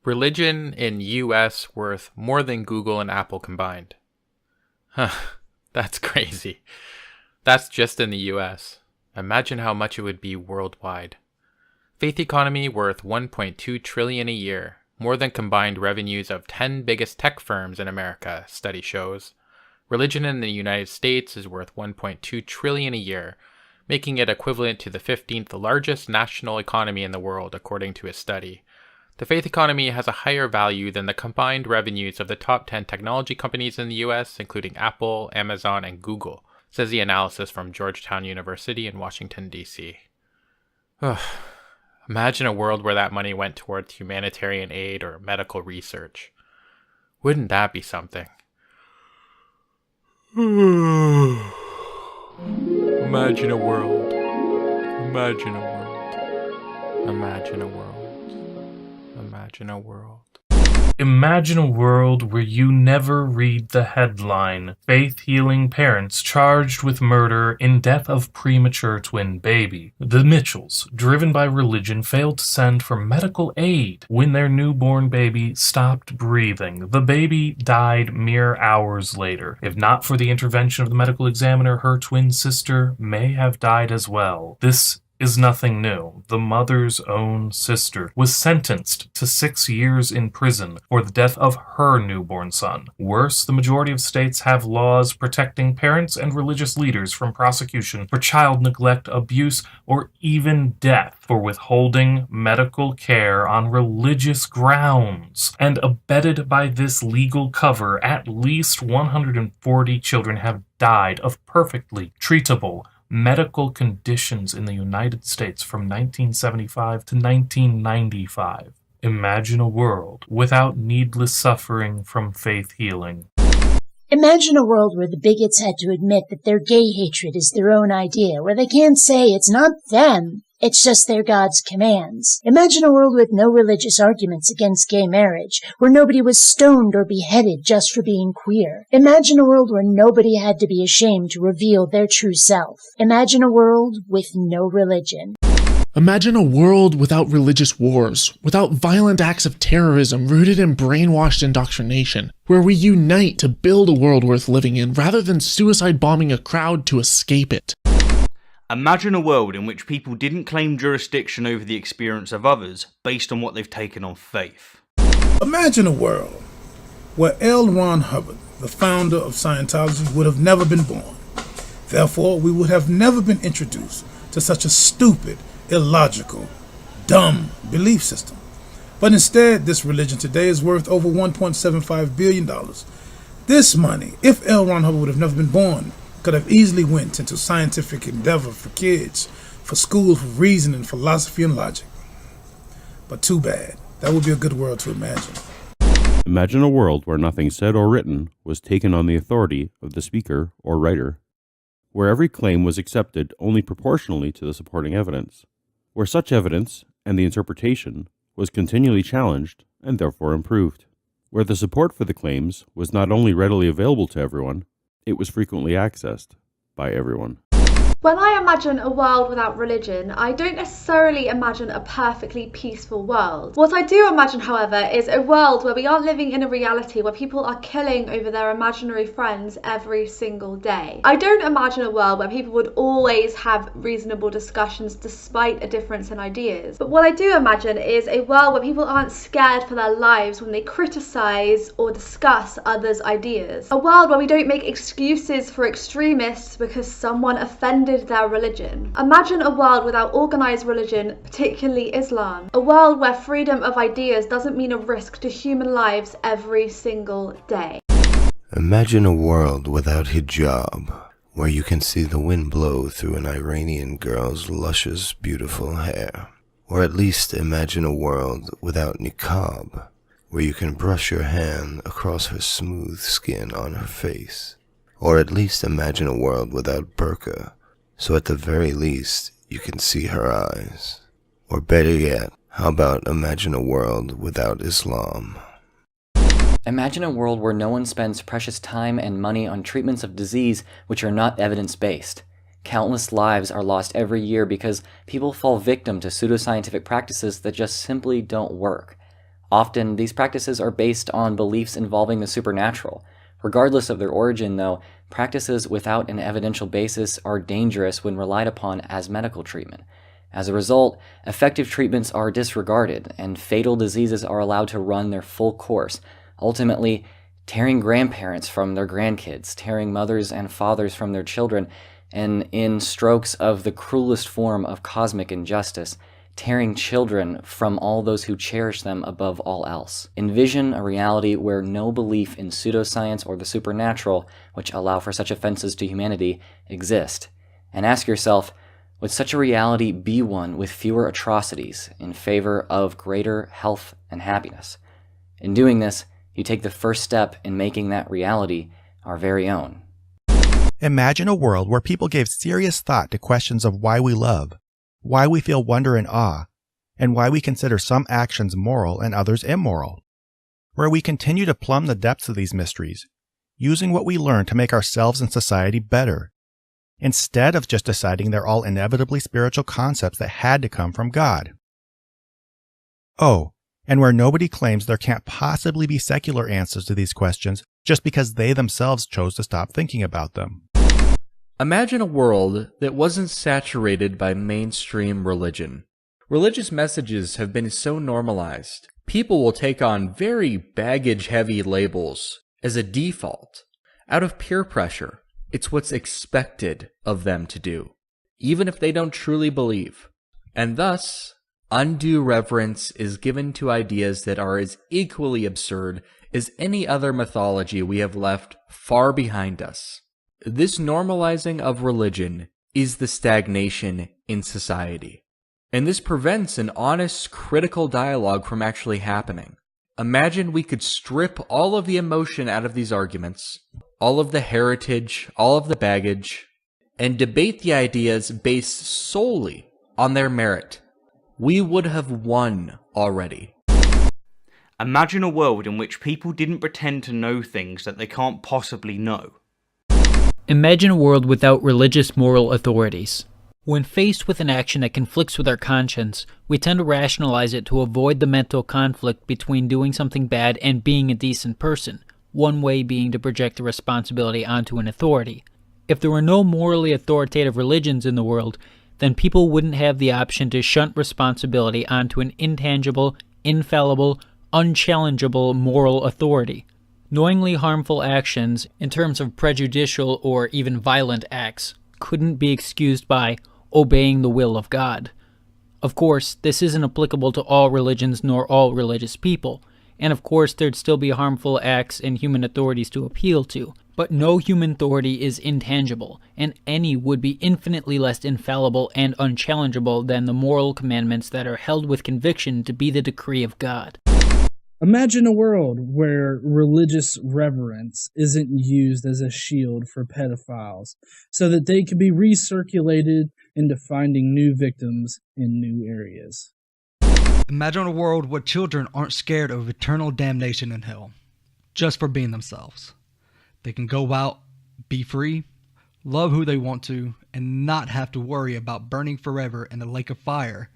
Religion in US worth more than Google and Apple combined. Huh, that's crazy. That's just in the US. Imagine how much it would be worldwide. Faith economy worth $1.2 trillion a year, more than combined revenues of 10 biggest tech firms in America, study shows. Religion in the United States is worth $1.2 trillion a year, making it equivalent to the 15th largest national economy in the world, according to a study. The faith economy has a higher value than the combined revenues of the top 10 technology companies in the US, including Apple, Amazon, and Google, says the analysis from Georgetown University in Washington, D.C. Imagine a world where that money went towards humanitarian aid or medical research. Wouldn't that be something? Imagine a world. Imagine a world. Imagine a world. Imagine a world. Imagine a world where you never read the headline, Faith-healing parents charged with murder in death of premature twin baby. The Mitchells, driven by religion, failed to send for medical aid when their newborn baby stopped breathing. The baby died mere hours later. If not for the intervention of the medical examiner, her twin sister may have died as well. This is nothing new. The mother's own sister was sentenced to 6 years in prison for the death of her newborn son. Worse, the majority of states have laws protecting parents and religious leaders from prosecution for child neglect, abuse, or even death for withholding medical care on religious grounds. And abetted by this legal cover, at least 140 children have died of perfectly treatable medical conditions in the United States from 1975 to 1995. Imagine a world without needless suffering from faith healing. Imagine a world where the bigots had to admit that their gay hatred is their own idea, where they can't say it's not them, it's just their God's commands. Imagine a world with no religious arguments against gay marriage, where nobody was stoned or beheaded just for being queer. Imagine a world where nobody had to be ashamed to reveal their true self. Imagine a world with no religion. Imagine a world without religious wars, without violent acts of terrorism rooted in brainwashed indoctrination, where we unite to build a world worth living in rather than suicide bombing a crowd to escape it. Imagine a world in which people didn't claim jurisdiction over the experience of others based on what they've taken on faith. Imagine a world where L. Ron Hubbard, the founder of Scientology, would have never been born. Therefore, we would have never been introduced to such a stupid, illogical, dumb belief system. But instead, this religion today is worth over $1.75 billion. This money, if L. Ron Hubbard would have never been born, could have easily went into scientific endeavor for kids, for school, for reasoning, philosophy, and logic. But too bad. That would be a good world to imagine. Imagine a world where nothing said or written was taken on the authority of the speaker or writer, where every claim was accepted only proportionally to the supporting evidence, where such evidence and the interpretation was continually challenged and therefore improved, where the support for the claims was not only readily available to everyone, it was frequently accessed by everyone. When I imagine a world without religion, I don't necessarily imagine a perfectly peaceful world. What I do imagine, however, is a world where we aren't living in a reality where people are killing over their imaginary friends every single day. I don't imagine a world where people would always have reasonable discussions despite a difference in ideas. But what I do imagine is a world where people aren't scared for their lives when they criticize or discuss others' ideas. A world where we don't make excuses for extremists because someone offended their religion. Imagine a world without organized religion, particularly Islam. A world where freedom of ideas doesn't mean a risk to human lives every single day. Imagine a world without hijab, where you can see the wind blow through an Iranian girl's luscious, beautiful hair. Or at least imagine a world without niqab, where you can brush your hand across her smooth skin on her face. Or at least imagine a world without burqa, so at the very least, you can see her eyes. Or better yet, how about imagine a world without Islam? Imagine a world where no one spends precious time and money on treatments of disease which are not evidence-based. Countless lives are lost every year because people fall victim to pseudoscientific practices that just simply don't work. Often, these practices are based on beliefs involving the supernatural. Regardless of their origin, though, practices without an evidential basis are dangerous when relied upon as medical treatment. As a result, effective treatments are disregarded, and fatal diseases are allowed to run their full course, ultimately tearing grandparents from their grandkids, tearing mothers and fathers from their children, and in strokes of the cruelest form of cosmic injustice, tearing children from all those who cherish them above all else. Envision a reality where no belief in pseudoscience or the supernatural, which allow for such offenses to humanity, exist. And ask yourself, would such a reality be one with fewer atrocities in favor of greater health and happiness? In doing this, you take the first step in making that reality our very own. Imagine a world where people gave serious thought to questions of why we love, why we feel wonder and awe, and why we consider some actions moral and others immoral. Where we continue to plumb the depths of these mysteries, using what we learn to make ourselves and society better, instead of just deciding they're all inevitably spiritual concepts that had to come from God. Oh, and where nobody claims there can't possibly be secular answers to these questions just because they themselves chose to stop thinking about them. Imagine a world that wasn't saturated by mainstream religion. Religious messages have been so normalized, people will take on very baggage-heavy labels as a default. Out of peer pressure, it's what's expected of them to do, even if they don't truly believe. And thus, undue reverence is given to ideas that are as equally absurd as any other mythology we have left far behind us. This normalizing of religion is the stagnation in society. And this prevents an honest, critical dialogue from actually happening. Imagine we could strip all of the emotion out of these arguments, all of the heritage, all of the baggage, and debate the ideas based solely on their merit. We would have won already. Imagine a world in which people didn't pretend to know things that they can't possibly know. Imagine a world without religious moral authorities. When faced with an action that conflicts with our conscience, we tend to rationalize it to avoid the mental conflict between doing something bad and being a decent person, one way being to project the responsibility onto an authority. If there were no morally authoritative religions in the world, then people wouldn't have the option to shunt responsibility onto an intangible, infallible, unchallengeable moral authority. Knowingly harmful actions, in terms of prejudicial or even violent acts, couldn't be excused by obeying the will of God. Of course, this isn't applicable to all religions nor all religious people, and of course there'd still be harmful acts and human authorities to appeal to, but no human authority is intangible, and any would be infinitely less infallible and unchallengeable than the moral commandments that are held with conviction to be the decree of God. Imagine a world where religious reverence isn't used as a shield for pedophiles, so that they can be recirculated into finding new victims in new areas. Imagine a world where children aren't scared of eternal damnation in hell, just for being themselves. They can go out, be free, love who they want to, and not have to worry about burning forever in the lake of fire.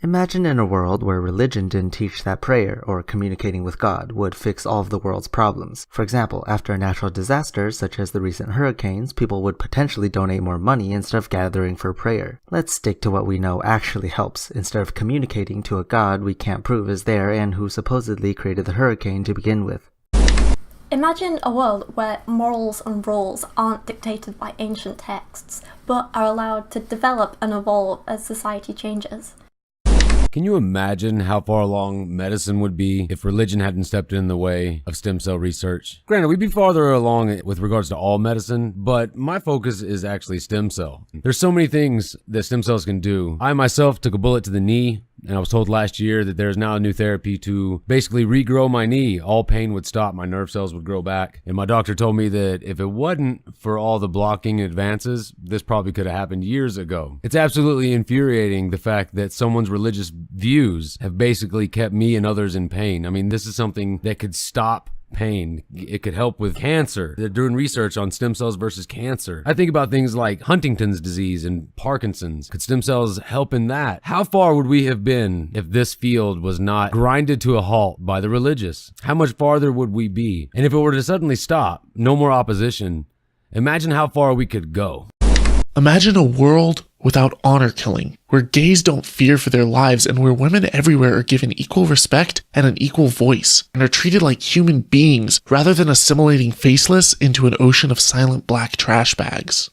Imagine in a world where religion didn't teach that prayer or communicating with God would fix all of the world's problems. For example, after a natural disaster such as the recent hurricanes, people would potentially donate more money instead of gathering for prayer. Let's stick to what we know actually helps, instead of communicating to a God we can't prove is there and who supposedly created the hurricane to begin with. Imagine a world where morals and rules aren't dictated by ancient texts, but are allowed to develop and evolve as society changes. Can you imagine how far along medicine would be if religion hadn't stepped in the way of stem cell research? Granted, we'd be farther along with regards to all medicine, but my focus is actually stem cell. There's so many things that stem cells can do. I myself took a bullet to the knee, and I was told last year that there's now a new therapy to basically regrow my knee. All pain would stop, my nerve cells would grow back. And my doctor told me that if it wasn't for all the blocking advances, this probably could have happened years ago. It's absolutely infuriating, the fact that someone's religious views have basically kept me and others in pain. I mean, this is something that could stop pain. It could help with cancer. They're doing research on stem cells versus cancer. I think about things like Huntington's disease and Parkinson's. Could stem cells help in that? How far would we have been if this field was not grinded to a halt by the religious? How much farther would we be? And if it were to suddenly stop, no more opposition, imagine how far we could go. Imagine a world without honor killing, where gays don't fear for their lives and where women everywhere are given equal respect and an equal voice and are treated like human beings rather than assimilating faceless into an ocean of silent black trash bags.